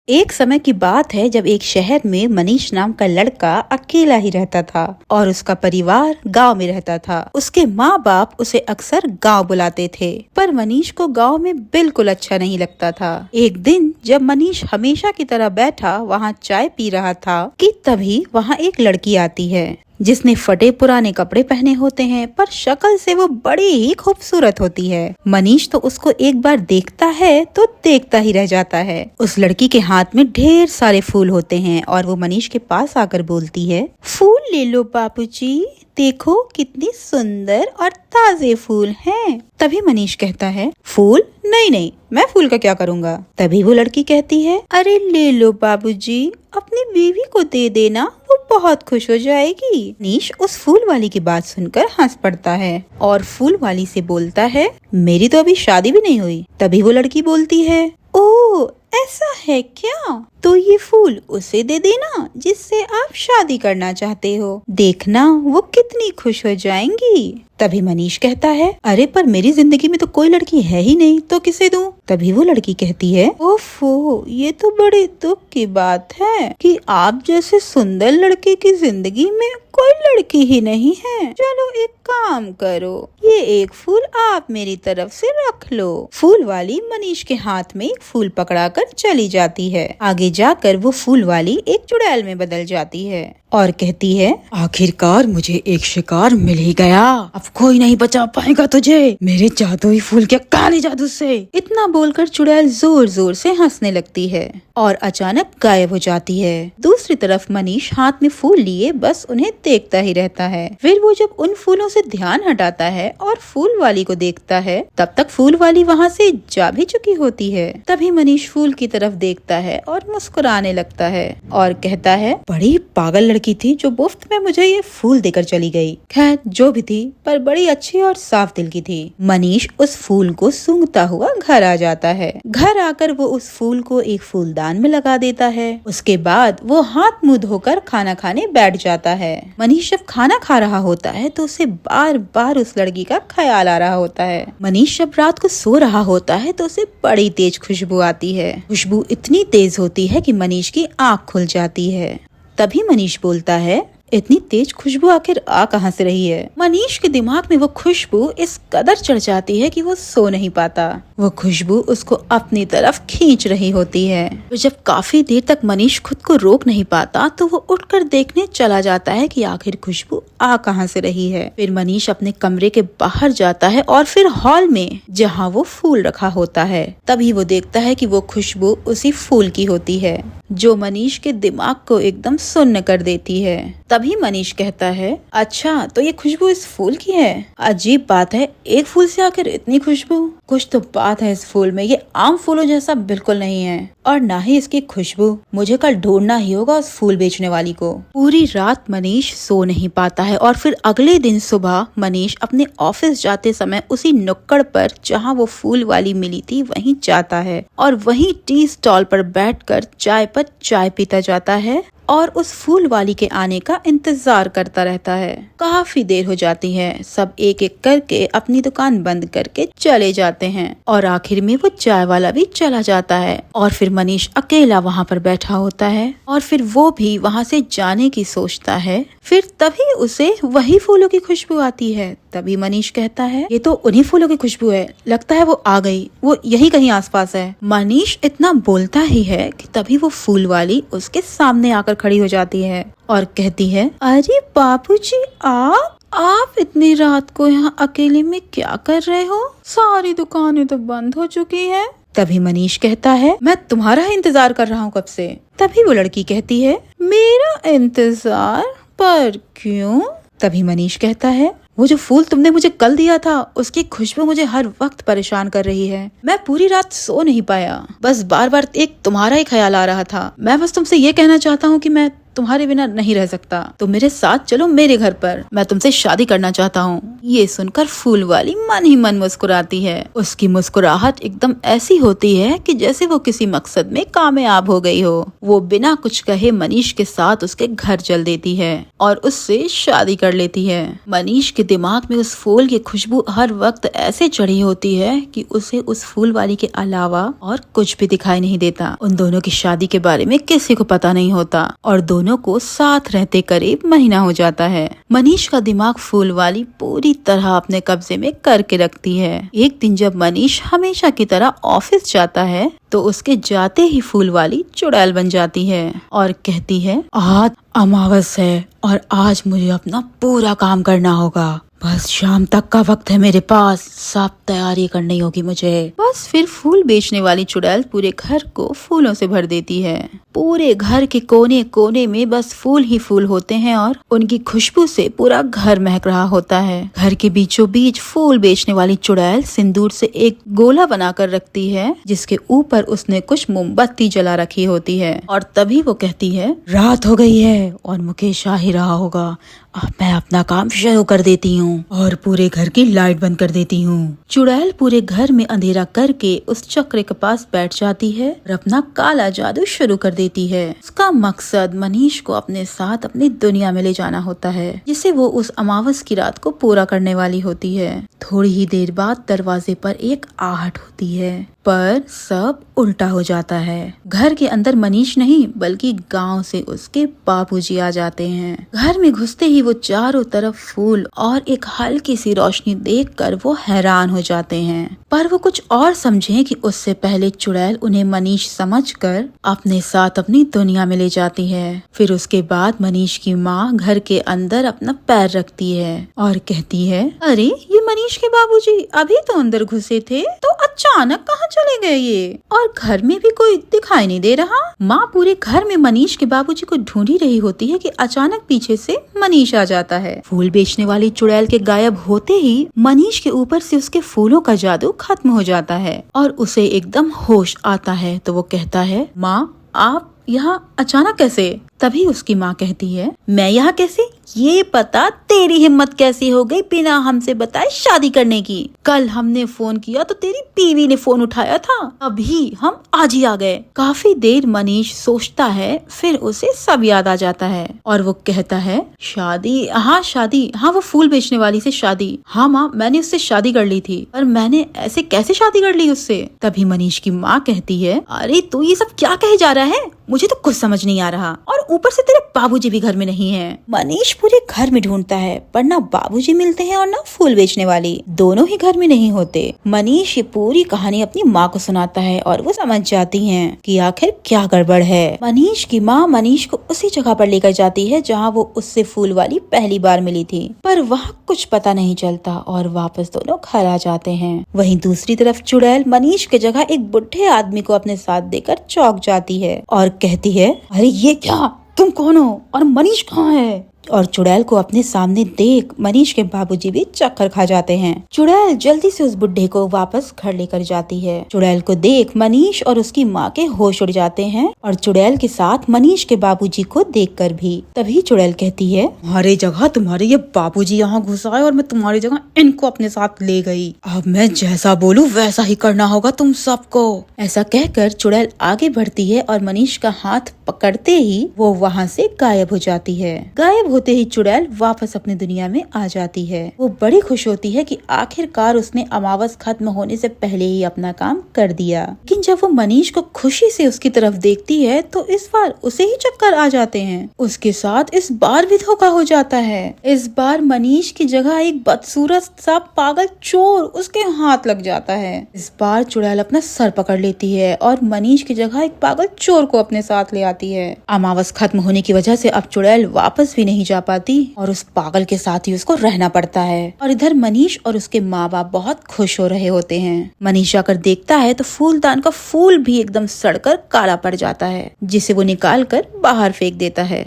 एक समय की बात है जब एक शहर में मनीष नाम का लड़का अकेला ही रहता था और उसका परिवार गांव में रहता था। उसके माँ बाप उसे अक्सर गांव बुलाते थे, पर मनीष को गांव में बिल्कुल अच्छा नहीं लगता था। एक दिन जब मनीष हमेशा की तरह बैठा वहाँ चाय पी रहा था कि तभी वहाँ एक लड़की आती है जिसने फटे पुराने कपड़े पहने होते हैं, पर शक्ल से वो बड़ी ही खूबसूरत होती है। मनीष तो उसको एक बार देखता है तो देखता ही रह जाता है। उस लड़की के हाथ में ढेर सारे फूल होते हैं और वो मनीष के पास आकर बोलती है, फूल ले लो बाबूजी, देखो कितनी सुंदर और ताजे फूल हैं। तभी मनीष कहता है, फूल? नहीं नहीं, मैं फूल का क्या करूँगा। तभी वो लड़की कहती है, अरे ले लो बाबूजी, अपनी बीवी को दे देना, वो बहुत खुश हो जाएगी। मनीष उस फूल वाली की बात सुनकर हंस पड़ता है और फूल वाली से बोलता है, मेरी तो अभी शादी भी नहीं हुई। तभी वो लड़की बोलती है, ओह ऐसा है क्या? तो ये फूल उसे दे देना जिससे आप शादी करना चाहते हो, देखना वो कितनी खुश हो जाएंगी। तभी मनीष कहता है, अरे पर मेरी जिंदगी में तो कोई लड़की है ही नहीं, तो किसे दूं? तभी वो लड़की कहती है, ओफो, ये तो बड़े दुख की बात है कि आप जैसे सुंदर लड़के की जिंदगी में कोई लड़की ही नहीं है। चलो एक काम करो, ये एक फूल आप मेरी तरफ से रख लो। फूल वाली मनीष के हाथ में एक फूल पकड़ाकर चली जाती है। आगे जाकर वो फूल वाली एक चुड़ैल में बदल जाती है और कहती है, आखिरकार मुझे एक शिकार मिल ही गया, अब कोई नहीं बचा पाएगा तुझे मेरे जादुई फूल के काले जादू से। इतना बोलकर चुड़ैल जोर जोर से हंसने लगती है और अचानक गायब हो जाती है। दूसरी तरफ मनीष हाथ में फूल लिए बस उन्हें देखता ही रहता है। फिर वो जब उन फूलों से ध्यान हटाता है और फूल वाली को देखता है, तब तक फूल वाली वहाँ से जा भी चुकी होती है। तभी मनीष फूल की तरफ देखता है और मुस्कुराने लगता है और कहता है, बड़ी पागल लड़की थी जो मुफ्त में मुझे ये फूल देकर चली गई। खैर जो भी थी, पर बड़ी अच्छी और साफ दिल की थी। मनीष उस फूल को सूंघता हुआ घर आ जाता है। घर आकर वो उस फूल को एक फूलदान में लगा देता है। उसके बाद वो हाथ मुंह धोकर खाना खाने बैठ जाता है। मनीष जब खाना खा रहा होता है तो उसे बार बार उस लड़की का ख्याल आ रहा होता है। मनीष जब रात को सो रहा होता है तो उसे बड़ी तेज खुशबू आती है। खुशबू इतनी तेज होती है कि मनीष की आँख खुल जाती है। तभी मनीष बोलता है, इतनी तेज खुशबू आखिर आ कहाँ से रही है? मनीष के दिमाग में वो खुशबू इस कदर चढ़ जाती है कि वो सो नहीं पाता। वो खुशबू उसको अपनी तरफ खींच रही होती है। तो जब काफी देर तक मनीष खुद को रोक नहीं पाता तो वो उठकर देखने चला जाता है कि आखिर खुशबू आ कहाँ से रही है। फिर मनीष अपने कमरे के बाहर जाता है और फिर हॉल में जहाँ वो फूल रखा होता है, तभी वो देखता है कि वो खुशबू उसी फूल की होती है जो मनीष के दिमाग को एकदम सुन्न कर देती है। तभी मनीष कहता है, अच्छा तो ये खुशबू इस फूल की है। अजीब बात है, एक फूल से आखिर इतनी खुशबू। कुछ तो बात है इस फूल में, ये आम फूलों जैसा बिल्कुल नहीं है और ना ही इसकी खुशबू। मुझे कल ढूंढना ही होगा उस फूल बेचने वाली को। पूरी रात मनीष सो नहीं पाता है और फिर अगले दिन सुबह मनीष अपने ऑफिस जाते समय उसी नुक्कड़ पर जहाँ वो फूल वाली मिली थी वहीं जाता है और वहीं टी स्टॉल पर बैठकर चाय पर चाय पीता जाता है और उस फूल वाली के आने का इंतजार करता रहता है। काफी देर हो जाती है, सब एक एक करके अपनी दुकान बंद करके चले जाते हैं और आखिर में वो चाय वाला भी चला जाता है और फिर मनीष अकेला वहाँ पर बैठा होता है और फिर वो भी वहाँ से जाने की सोचता है। फिर तभी उसे वही फूलों की खुशबू आती है। तभी मनीष कहता है, ये तो उन्हीं फूलों की खुशबू है, लगता है वो आ गई, वो यही कहीं आसपास है। मनीष इतना बोलता ही है कि तभी वो फूल वाली उसके सामने आकर खड़ी हो जाती है और कहती है, अरे बाबूजी, आप इतनी रात को यहाँ अकेले में क्या कर रहे हो? सारी दुकानें तो बंद हो चुकी है। तभी मनीष कहता है, मैं तुम्हारा इंतजार कर रहा हूँ कब से। तभी वो लड़की कहती है, मेरा इंतजार? पर क्यों? तभी मनीष कहता है, वो जो फूल तुमने मुझे कल दिया था उसकी खुशबू मुझे हर वक्त परेशान कर रही है। मैं पूरी रात सो नहीं पाया, बस बार बार एक तुम्हारा ही ख्याल आ रहा था। मैं बस तुमसे ये कहना चाहता हूँ कि मैं तुम्हारे बिना नहीं रह सकता, तो मेरे साथ चलो मेरे घर पर, मैं तुमसे शादी करना चाहता हूँ। ये सुनकर फूल वाली मन ही मन मुस्कुराती है। उसकी मुस्कुराहट एकदम ऐसी होती है कि जैसे वो किसी मकसद में कामयाब हो गई हो। वो बिना कुछ कहे मनीष के साथ उसके घर चल देती है और उससे शादी कर लेती है। मनीष के दिमाग में उस फूल की खुशबू हर वक्त ऐसे चढ़ी होती है कि उसे उस फूल वाली के अलावा और कुछ भी दिखाई नहीं देता। उन दोनों की शादी के बारे में किसी को पता नहीं होता और दोनों को साथ रहते करीब महीना हो जाता है। मनीष का दिमाग फूल वाली पूरी तरह अपने कब्जे में करके रखती है। एक दिन जब मनीष हमेशा की तरह ऑफिस जाता है तो उसके जाते ही फूल वाली चुड़ैल बन जाती है और कहती है, आज अमावस है और आज मुझे अपना पूरा काम करना होगा। बस शाम तक का वक्त है मेरे पास, सब तैयारी करनी होगी मुझे। बस फिर फूल बेचने वाली चुड़ैल पूरे घर को फूलों से भर देती है। पूरे घर के कोने कोने में बस फूल ही फूल होते हैं और उनकी खुशबू से पूरा घर महक रहा होता है। घर के बीचों बीच फूल बेचने वाली चुड़ैल सिंदूर से एक गोला बनाकर रखती है, जिसके ऊपर उसने कुछ मोमबत्ती जला रखी होती है। और तभी वो कहती है, रात हो गई है और मुकेश आ ही रहा होगा, अब मैं अपना काम शुरू कर देती हूँ और पूरे घर की लाइट बंद कर देती हूँ। चुड़ैल पूरे घर में अंधेरा करके उस चक्र के पास बैठ जाती है और अपना काला जादू शुरू कर देती है। उसका मकसद मनीष को अपने साथ अपनी दुनिया में ले जाना होता है, जिसे वो उस अमावस की रात को पूरा करने वाली होती है। थोड़ी ही देर बाद दरवाजे पर एक आहट होती है, पर सब उल्टा हो जाता है। घर के अंदर मनीष नहीं बल्कि गांव से उसके बाबूजी आ जाते हैं। घर में घुसते ही वो चारों तरफ फूल और एक हल्की सी रोशनी देखकर वो हैरान हो जाते हैं, पर वो कुछ और समझे कि उससे पहले चुड़ैल उन्हें मनीष समझकर अपने साथ अपनी दुनिया में ले जाती है। फिर उसके बाद मनीष की माँ घर के अंदर अपना पैर रखती है और कहती है, अरे ये मनीष के बाबूजी अभी तो अंदर घुसे थे, तो अचानक कहाँ चले गए ये, और घर में भी कोई दिखाई नहीं दे रहा। माँ पूरे घर में मनीष के बाबूजी को ढूंढ ही रही होती है कि अचानक पीछे से मनीष आ जाता है। फूल बेचने वाली चुड़ैल के गायब होते ही मनीष के ऊपर से उसके फूलों का जादू खत्म हो जाता है और उसे एकदम होश आता है। तो वो कहता है, माँ आप यहाँ अचानक कैसे? तभी उसकी माँ कहती है, मैं यहाँ कैसे? ये पता तेरी हिम्मत कैसी हो गई बिना हमसे बताए शादी करने की? कल हमने फोन किया तो तेरी बीवी ने फोन उठाया था, अभी हम आज ही आ गए। काफी देर मनीष सोचता है, फिर उसे सब याद आ जाता है और वो कहता है, शादी? हाँ वो फूल बेचने वाली से शादी। हाँ माँ, मैंने उससे शादी कर ली थी, पर मैंने ऐसे कैसे शादी कर ली उससे? तभी मनीष की माँ कहती है, अरे तू ये सब क्या कहे जा रहा है, मुझे तो कुछ समझ नहीं आ रहा, और ऊपर से तेरे बाबूजी भी घर में नहीं है। मनीष पूरे घर में ढूंढता है, पर ना बाबूजी मिलते हैं और ना फूल बेचने वाली, दोनों ही घर में नहीं होते। मनीष ये पूरी कहानी अपनी माँ को सुनाता है और वो समझ जाती हैं कि आखिर क्या गड़बड़ है। मनीष की माँ मनीष को उसी जगह पर लेकर जाती है जहाँ वो उससे फूल वाली पहली बार मिली थी, पर वहाँ कुछ पता नहीं चलता और वापस दोनों घर आ जाते हैं। वहीं दूसरी तरफ चुड़ैल मनीष की जगह एक बुढ़े आदमी को अपने साथ देकर चौंक जाती है और कहती है, अरे ये क्या, तुम कौन हो और मनीष कहाँ है? और चुड़ैल को अपने सामने देख मनीष के बाबूजी भी चक्कर खा जाते हैं। चुड़ैल जल्दी से उस बुढ़े को वापस घर लेकर जाती है। चुड़ैल को देख मनीष और उसकी माँ के होश उड़ जाते हैं और चुड़ैल के साथ मनीष के बाबूजी को देखकर भी। तभी चुड़ैल कहती है, तुम्हारी जगह तुम्हारे ये बाबूजी यहाँ घुस आए और मैं तुम्हारी जगह इनको अपने साथ ले गई। अब मैं जैसा बोलूँ वैसा ही करना होगा तुम सबको। ऐसा कहकर चुड़ैल आगे बढ़ती है और मनीष का हाथ पकड़ते ही वो वहाँ से गायब हो जाती है। गायब होते ही चुड़ैल वापस अपनी दुनिया में आ जाती है। वो बड़ी खुश होती है कि आखिरकार उसने अमावस खत्म होने से पहले ही अपना काम कर दिया। लेकिन जब वो मनीष को खुशी से उसकी तरफ देखती है तो इस बार उसे ही चक्कर आ जाते हैं। उसके साथ इस बार भी धोखा हो जाता है। इस बार मनीष की जगह एक बदसूरत सा पागल चोर उसके हाथ लग जाता है। इस बार चुड़ैल अपना सर पकड़ लेती है और मनीष की जगह एक पागल चोर को अपने साथ ले आती है। अमावस खत्म होने की वजह से अब चुड़ैल वापस भी नहीं जा पाती और उस पागल के साथ ही उसको रहना पड़ता है। और इधर मनीष और उसके माँ बाप बहुत खुश हो रहे होते हैं। मनीष आकर देखता है तो फूलदान का फूल भी एकदम सड़कर काला पड़ जाता है, जिसे वो निकाल कर बाहर फेंक देता है।